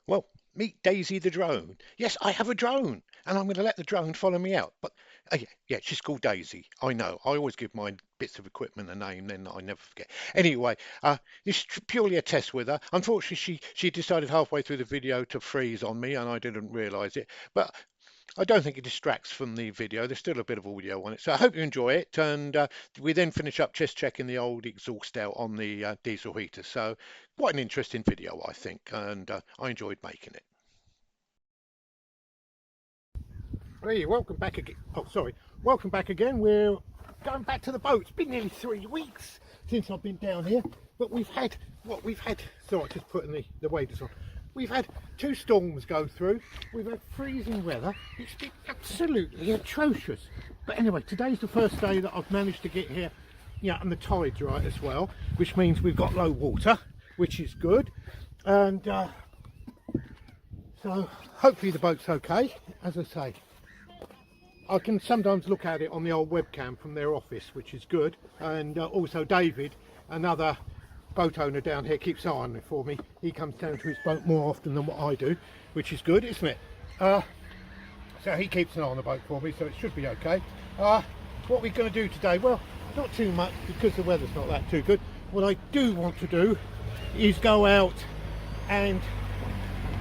Well, meet Daisy the drone. Yes, I have a drone, and I'm going to let the drone follow me out. But yeah, she's called Daisy. I know. I always give my bits of equipment a name, then I never forget. Anyway, this is purely a test with her. Unfortunately, she decided halfway through the video to freeze on me, and I didn't realise it. But I don't think it distracts from the video. There's still a bit of audio on it, so I hope you enjoy it. And we then finish up just checking the old exhaust out on the diesel heater. So quite an interesting video, I think, and I enjoyed making it. Hey, welcome back again. Oh, sorry. Welcome back again. We're going back to the boat. It's been nearly 3 weeks since I've been down here, but we've had what we've had. Sorry, just putting the waders on. We've had two storms go through. We've had freezing weather. It's been absolutely atrocious. But anyway, today's the first day that I've managed to get here. Yeah, and the tide's right as well, which means we've got low water, which is good. And so hopefully the boat's okay. As I say, I can sometimes look at it on the old webcam from their office, which is good. And also David, another boat owner down here, keeps an eye on it for me. He comes down to his boat more often than what I do, which is good, isn't it? So he keeps an eye on the boat for me, so it should be okay. What we're going to do today, well, not too much because the weather's not that too good. What I do want to do is go out and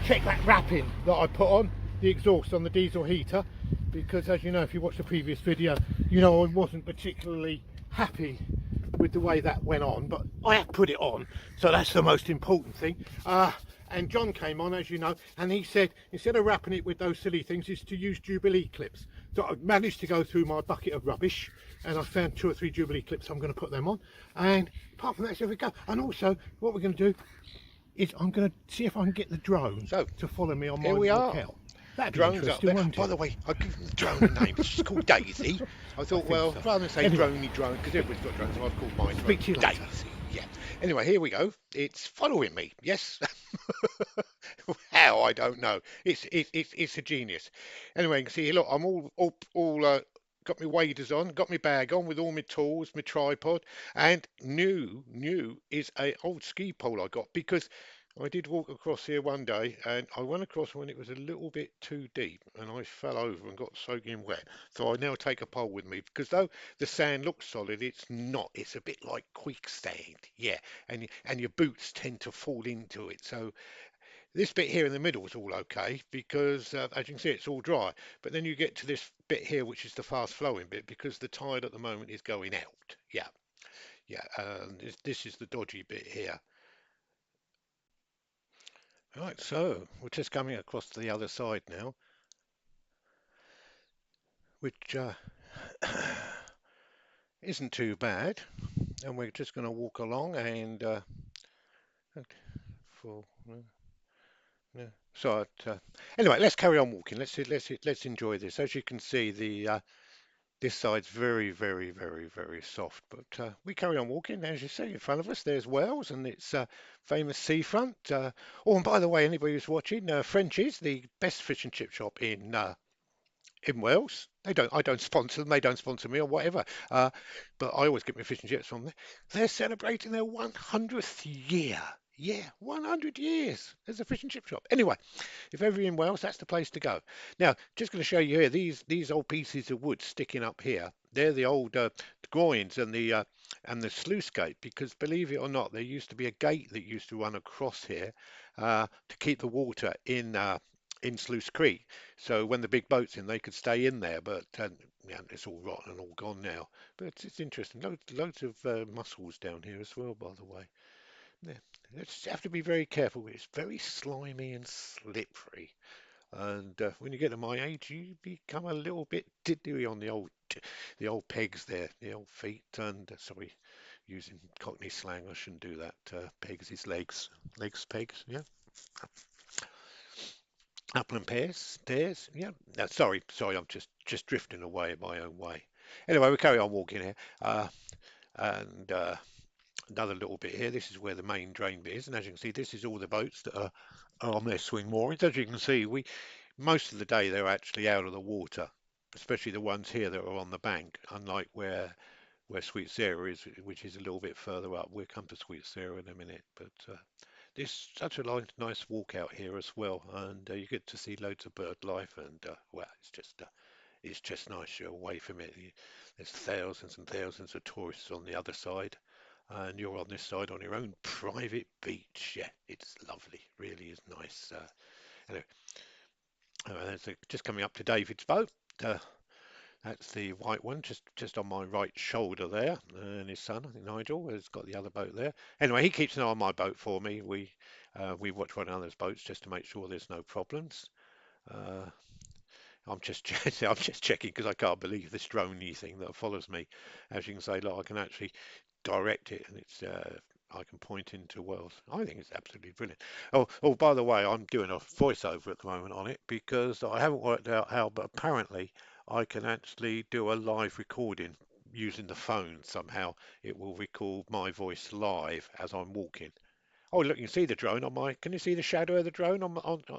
check that wrapping that I put on the exhaust on the diesel heater, because as you know, if you watch the previous video, you know I wasn't particularly happy with the way that went on, but I have put it on, so that's the most important thing. And John came on, as you know, and he said instead of wrapping it with those silly things is to use Jubilee clips. So I've managed to go through my bucket of rubbish and I found 2 or 3 Jubilee clips. I'm going to put them on, and apart from that, so we go. And also what we're going to do is I'm going to see if I can get the drone to follow me on my walk out. That'd be Drone's up interesting, there. won't it? By the way, I give the drone a name. She's called Daisy. I thought, well, so. rather than say Anyway. droney drone, because everybody's got drones, I've called mine Speak to you later. Daisy. Yeah. Anyway, here we go. It's following me. Yes. How, I don't know. It's a genius. Anyway, you can see, look, I'm all got my waders on, got my bag on with all my tools, my tripod, and new is a old ski pole I got, because I did walk across here one day and I went across when it was a little bit too deep and I fell over and got soaking wet. So I now take a pole with me, because though the sand looks solid, it's not. It's a bit like quicksand. Yeah. And your boots tend to fall into it. So this bit here in the middle is all okay, because as you can see, it's all dry. But then you get to this bit here, which is the fast flowing bit, because the tide at the moment is going out. Yeah. Yeah. And this is the dodgy bit here. Right, so we're just coming across to the other side now, which isn't too bad. And we're just going to walk along and for no. So anyway, let's carry on walking. Let's enjoy this. As you can see, the this side's very soft, but we carry on walking. As you see in front of us, there's Wales and its famous seafront. Oh, and by the way, anybody who's watching, Frenchie's, the best fish and chip shop in Wales. I don't sponsor them. They don't sponsor me or whatever. But I always get my fish and chips from there. They're celebrating their 100th year. Yeah, 100 years as a fish and chip shop. Anyway, if ever you're in Wales, that's the place to go. Now, just going to show you here these old pieces of wood sticking up here. They're the old groins and the sluice gate, because believe it or not, there used to be a gate that used to run across here to keep the water in Sluice Creek. So when the big boats in, they could stay in there. But yeah, it's all rotten and all gone now. But it's interesting. Loads of mussels down here as well, by the way. Yeah. You just have to be very careful. It's very slimy and slippery. And when you get to my age, you become a little bit diddery on the old pegs there, the old feet. And sorry, using Cockney slang, I shouldn't do that. Pegs is legs pegs. Yeah. Apple and pears, stairs. Yeah. No, sorry, I'm just drifting away my own way. Anyway, we carry on walking here, and another little bit here. This is where the main drain bit is, and as you can see, this is all the boats that are on their swing moorings. As you can see, we most of the day they're actually out of the water, especially the ones here that are on the bank. Unlike where Sweet Sarah is, which is a little bit further up. We'll come to Sweet Sarah in a minute, but It's such a nice walk out here as well, and you get to see loads of bird life, and well, it's just nice. You're away from it. There's thousands and thousands of tourists on the other side, and you're on this side on your own private beach. Yeah, it's lovely. Really is nice. Anyway, just coming up to David's boat. Uh, that's the white one, just on my right shoulder there, and his son, I think Nigel, has got the other boat there. Anyway, he keeps an eye on my boat for me. We watch one another's boats just to make sure there's no problems. Uh, I'm just I'm just checking because I can't believe this drone thing that follows me. As you can say, look, I can actually direct it, and it's I can point into worlds. I think it's absolutely brilliant. Oh, by the way, I'm doing a voiceover at the moment on it because I haven't worked out how, but apparently I can actually do a live recording using the phone somehow. It will record my voice live as I'm walking. Oh, look, you can see the drone on my. Can you see the shadow of the drone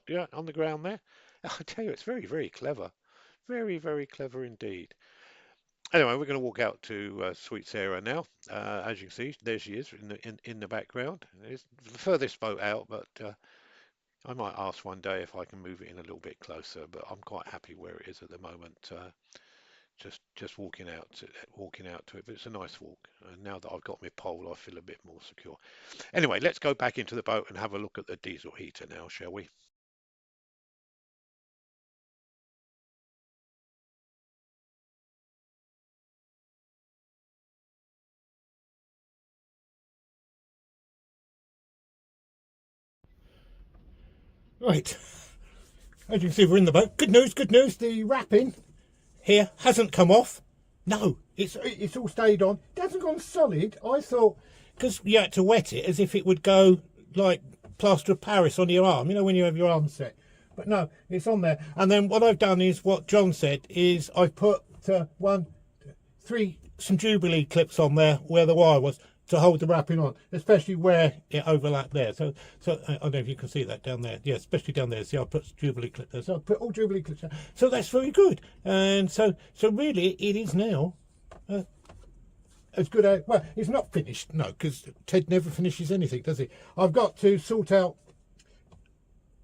yeah, on the ground there? I tell you, it's very clever. Very clever indeed. Anyway, we're going to walk out to Sweet Sarah now. As you can see, there she is in the background. It's the furthest boat out, but I might ask one day if I can move it in a little bit closer. But I'm quite happy where it is at the moment. Just walking out to it. But it's a nice walk. And now that I've got my pole, I feel a bit more secure. Anyway, let's go back into the boat and have a look at the diesel heater now, shall we? Right, as you can see, we're in the boat. Good news, good news. The wrapping here hasn't come off. No, it's all stayed on. It hasn't gone solid. I thought, because you had to wet it as if it would go like plaster of Paris on your arm, you know, when you have your arm set. But no, it's on there. And then what I've done is what John said is I've put some Jubilee clips on there where the wire was to hold the wrapping on, especially where it overlapped there. So I don't know if you can see that down there. Yeah, especially down there. See, I put Jubilee clip there. So I put all Jubilee clips there. So that's very good. And so really, it is now as good as, well, it's not finished, no, because Ted never finishes anything, does he? I've got to sort out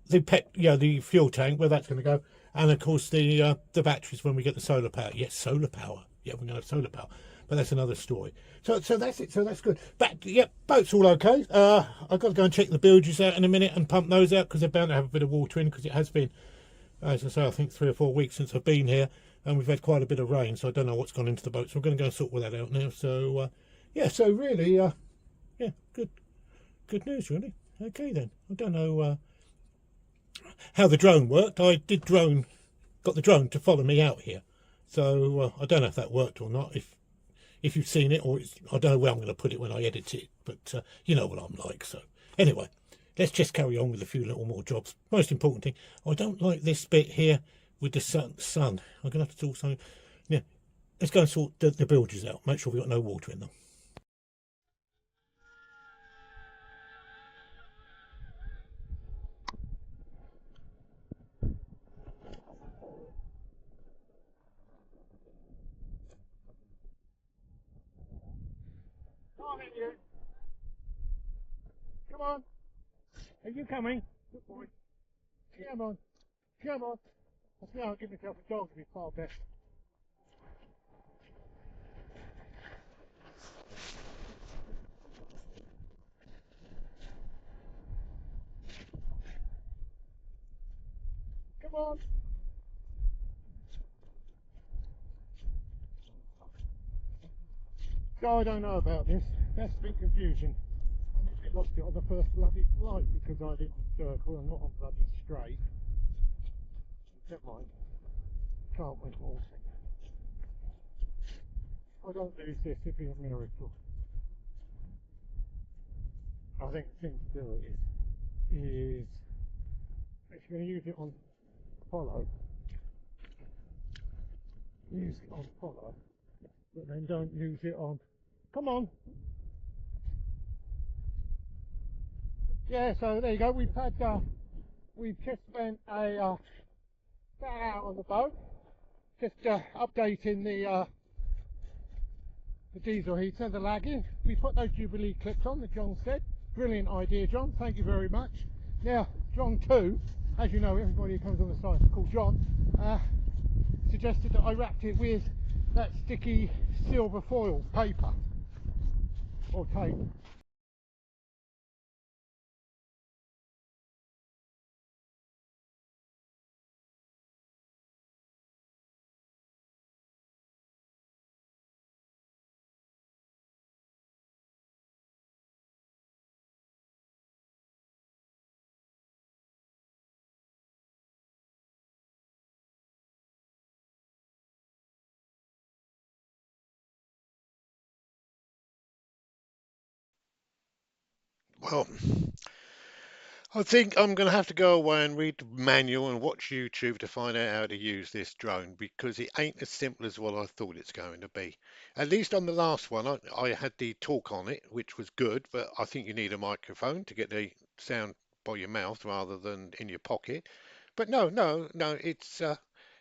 the fuel tank, where that's going to go, and of course the batteries when we get the solar power. Yes, solar power. Yeah, we're going to have solar power, but that's another story. So that's it. So that's good. But yeah, boat's all okay. I've got to go and check the bilges out in a minute and pump those out because they're bound to have a bit of water in, because it has been, as I say, I think 3 or 4 weeks since I've been here, and we've had quite a bit of rain, so I don't know what's gone into the boat. So we're going to go and sort all that out now. So yeah, so really, yeah, good news really. Okay then. I don't know how the drone worked. I got the drone to follow me out here. So I don't know if that worked or not. If you've seen it, or I don't know where I'm going to put it when I edit it. But you know what I'm like. So anyway, let's just carry on with a few little more jobs. Most important thing, I don't like this bit here with the sun. I'm going to have to do something. Yeah, let's go and sort the bilges out. Make sure we've got no water in them. Come on, you. Come on. Are you coming? Good boy. Come on. Come on. I think I'll give myself a dog to be far best. Come on. So I don't know about this. That's a bit confusion. I lost it on the first bloody flight because I didn't circle and not on bloody straight. Never mind. Can't win all. If I don't lose this, it'd be a miracle. I think the thing to do is if you're going to use it on follow, use it on follow, but then don't use it on. Come on. Yeah, so there you go. We've just spent a hour on the boat, just updating the diesel heater, the lagging. We put those Jubilee clips on that John said. Brilliant idea, John. Thank you very much. Now, John 2, as you know, everybody who comes on the site is called John, suggested that I wrapped it with that sticky silver foil paper or tape. Well, I think I'm going to have to go away and read the manual and watch YouTube to find out how to use this drone because it ain't as simple as what I thought it's going to be. At least on the last one, I had the talk on it, which was good, but I think you need a microphone to get the sound by your mouth rather than in your pocket. But no,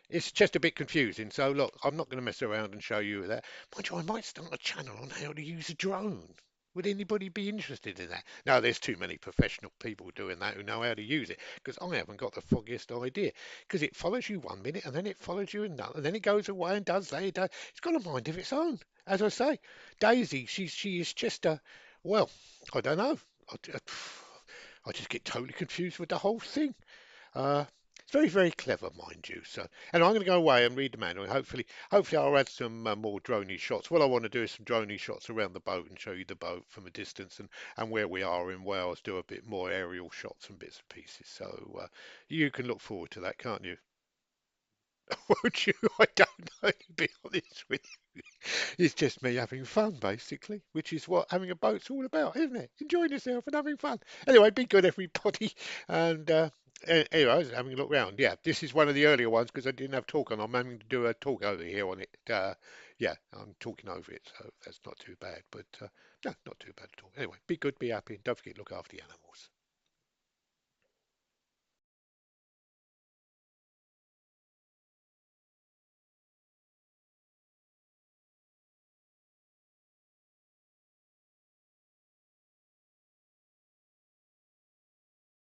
it's just a bit confusing. So look, I'm not going to mess around and show you that. Mind you, I might start a channel on how to use a drone. Would anybody be interested in that? No, there's too many professional people doing that who know how to use it because I haven't got the foggiest idea. Because it follows you one minute and then it follows you another, and then it goes away and does that. It's got a mind of its own. As I say, Daisy, she is just a well, I don't know. I just get totally confused with the whole thing. Uh, it's very, very clever, mind you. So, and I'm going to go away and read the manual. Hopefully, I'll add some more droney shots. What I want to do is some droney shots around the boat and show you the boat from a distance and where we are in Wales. Do a bit more aerial shots and bits and pieces. So you can look forward to that, can't you? Won't you? I don't know. To be honest with you, it's just me having fun, basically, which is what having a boat's all about, isn't it? Enjoying yourself and having fun. Anyway, be good, everybody. And anyway, I was having a look round. Yeah, this is one of the earlier ones because I didn't have talk on. I'm having to do a talk over here on it. Yeah, I'm talking over it, so that's not too bad. But no, not too bad at all. Anyway, be good, be happy, and don't forget to look after the animals.